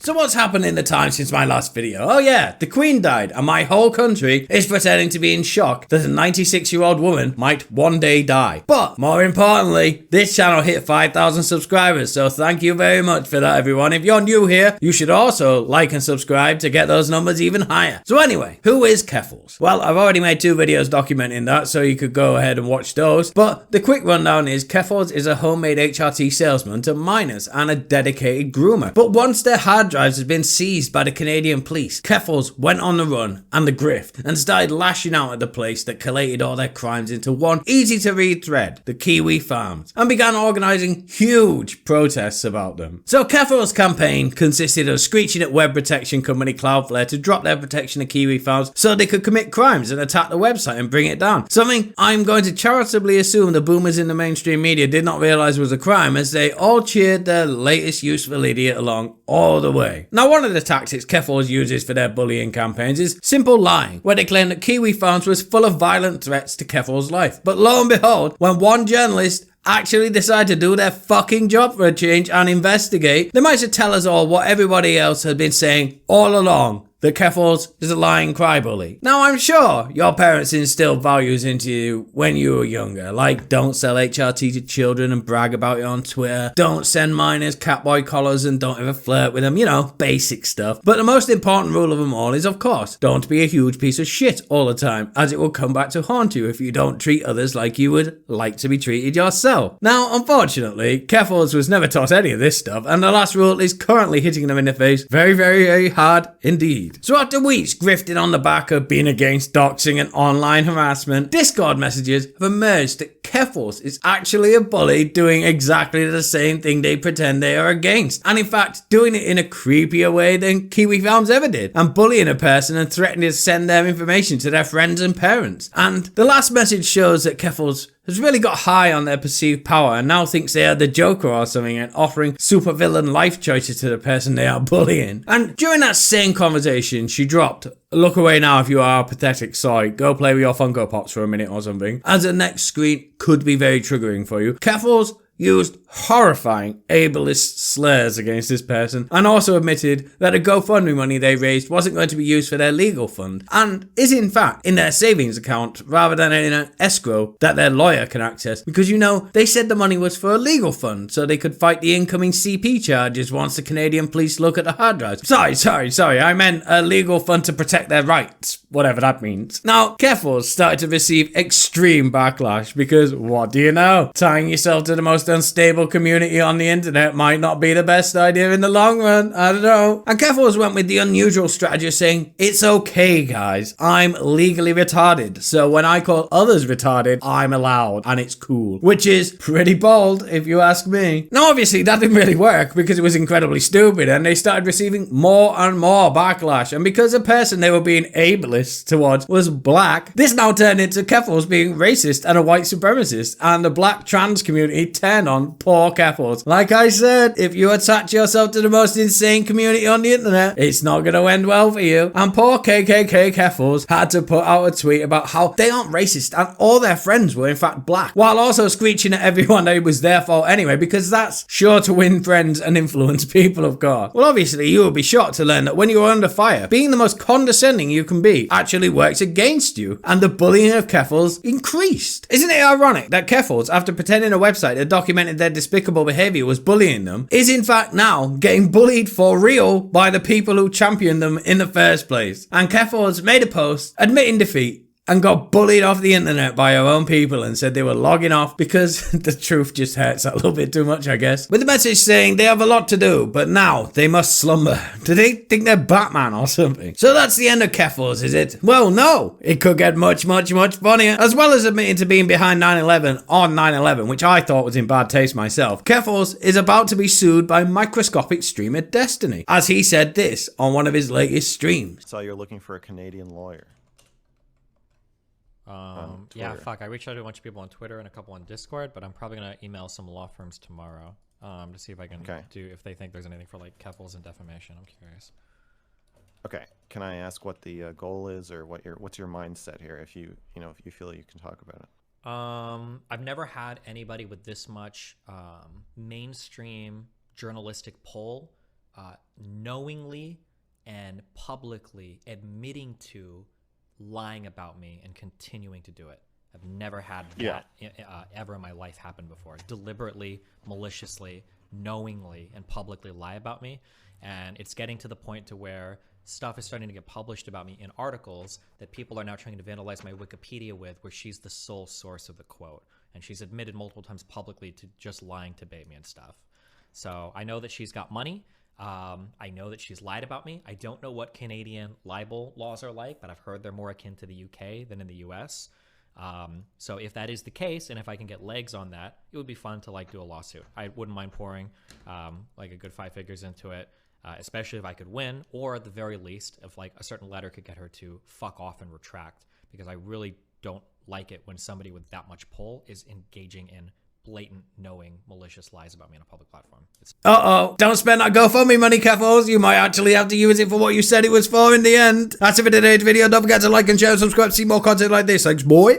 So what's happened in the time since my last video? Oh yeah, the Queen died and my whole country is pretending to be in shock that a 96-year-old woman might one day die. But more importantly, this channel hit 5,000 subscribers, so thank you very much for that, everyone. If you're new here, you should also like and subscribe to get those numbers even higher. So anyway, who is Keffals? Well, I've already made 2 videos documenting that, so you could go ahead and watch those. But the quick rundown is Keffals is a homemade HRT salesman to minors and a dedicated groomer. But once their hard drives had been seized by the Canadian police, Keffals went on the run and the grift and started lashing out at the place that collated all their crimes into one easy to read thread, the Kiwi Farms, and began organising huge protests about them. So Keffals' campaign consisted of screeching at web protection company Cloudflare to drop their protection of Kiwi Farms so they could commit crimes and attack the website and bring it down. Something I'm going to charitably assume the boomers in the mainstream media did not realise was a crime, as they all cheered their latest useful idiot along all the way. Now, one of the tactics Keffals uses for their bullying campaigns is simple lying, where they claim that Kiwi Farms was full of violent threats to Keffals' life. But lo and behold, when one journalist actually decide to do their fucking job for a change and investigate, they might as well tell us all what everybody else had been saying all along, that Keffals is a lying crybaby. Now, I'm sure your parents instilled values into you when you were younger, like don't sell HRT to children and brag about it on Twitter, don't send minors catboy collars and don't ever flirt with them, you know, basic stuff. But the most important rule of them all is, of course, don't be a huge piece of shit all the time, as it will come back to haunt you if you don't treat others like you would like to be treated yourself. Now, unfortunately, Keffals was never taught any of this stuff, and the last rule is currently hitting them in the face very, very, very hard indeed. So after weeks grifting on the back of being against doxing and online harassment, Discord messages have emerged that Keffals is actually a bully doing exactly the same thing they pretend they are against, and in fact doing it in a creepier way than Kiwi Farms ever did, and bullying a person and threatening to send their information to their friends and parents. And the last message shows that Keffals has really got high on their perceived power and now thinks they are the Joker or something and offering supervillain life choices to the person they are bullying. And during that same conversation, she dropped, "Look away now if you are a pathetic soy. Go play with your Funko Pops for a minute or something," as the next screen could be very triggering for you. Keffals used horrifying ableist slurs against this person and also admitted that the GoFundMe money they raised wasn't going to be used for their legal fund and is in fact in their savings account rather than in an escrow that their lawyer can access, because you know they said the money was for a legal fund so they could fight the incoming CP charges once the Canadian police look at the hard drives. Sorry, I meant a legal fund to protect their rights, whatever that means. Now, Keffals started to receive extreme backlash because, what do you know, tying yourself to the most unstable community on the internet might not be the best idea in the long run. I don't know. And Keffals went with the unusual strategy of saying, "It's okay, guys. I'm legally retarded. So when I call others retarded, I'm allowed and it's cool." Which is pretty bold, if you ask me. Now, obviously, that didn't really work because it was incredibly stupid and they started receiving more and more backlash. And because the person they were being ableist towards was black, this now turned into Keffals being racist and a white supremacist, and the black trans community turned on poor Keffals. Like I said, if you attach yourself to the most insane community on the internet, it's not going to end well for you. And poor KKK Keffals had to put out a tweet about how they aren't racist and all their friends were in fact black, while also screeching at everyone that it was their fault anyway, because that's sure to win friends and influence people, of course. Well, obviously, you will be shocked to learn that when you are under fire, being the most condescending you can be actually works against you, and the bullying of Keffals increased. Isn't it ironic that Keffals, after pretending a website that documented their despicable behaviour was bullying them, is in fact now getting bullied for real by the people who championed them in the first place? And Keffals made a post admitting defeat and got bullied off the internet by her own people and said they were logging off because the truth just hurts a little bit too much, I guess. With the message saying they have a lot to do, but now they must slumber. Do they think they're Batman or something? So that's the end of Keffals, is it? Well, no. It could get much, much, much funnier. As well as admitting to being behind 9/11 on 9/11, which I thought was in bad taste myself, Keffals is about to be sued by microscopic streamer Destiny, as he said this on one of his latest streams. So you're looking for a Canadian lawyer. Yeah, fuck. I reached out to a bunch of people on Twitter and a couple on Discord, but I'm probably gonna email some law firms tomorrow to see if I can do, if they think there's anything for like Keffals and defamation. I'm curious. Okay, can I ask what the goal is, or what's your mindset here? If you if you feel you can talk about it. I've never had anybody with this much mainstream journalistic pull knowingly and publicly admitting to lying about me and continuing to do it. I've never had that ever in my life happen before. Deliberately, maliciously, knowingly, and publicly lie about me. And it's getting to the point to where stuff is starting to get published about me in articles that people are now trying to vandalize my Wikipedia with, where she's the sole source of the quote. And she's admitted multiple times publicly to just lying to bait me and stuff. So I know that she's got money. I know that she's lied about me. I don't know what Canadian libel laws are like, but I've heard they're more akin to the UK than in the US. So if that is the case, and if I can get legs on that, it would be fun to like do a lawsuit. I wouldn't mind pouring like a good 5 figures into it, especially if I could win, or at the very least, if like a certain letter could get her to fuck off and retract, because I really don't like it when somebody with that much pull is engaging in blatant, knowing, malicious lies about me on a public platform. Don't spend that GoFundMe money, Keffals. You might actually have to use it for what you said it was for in the end. That's it for today's video. Don't forget to like and share and subscribe to see more content like this. Thanks, boy.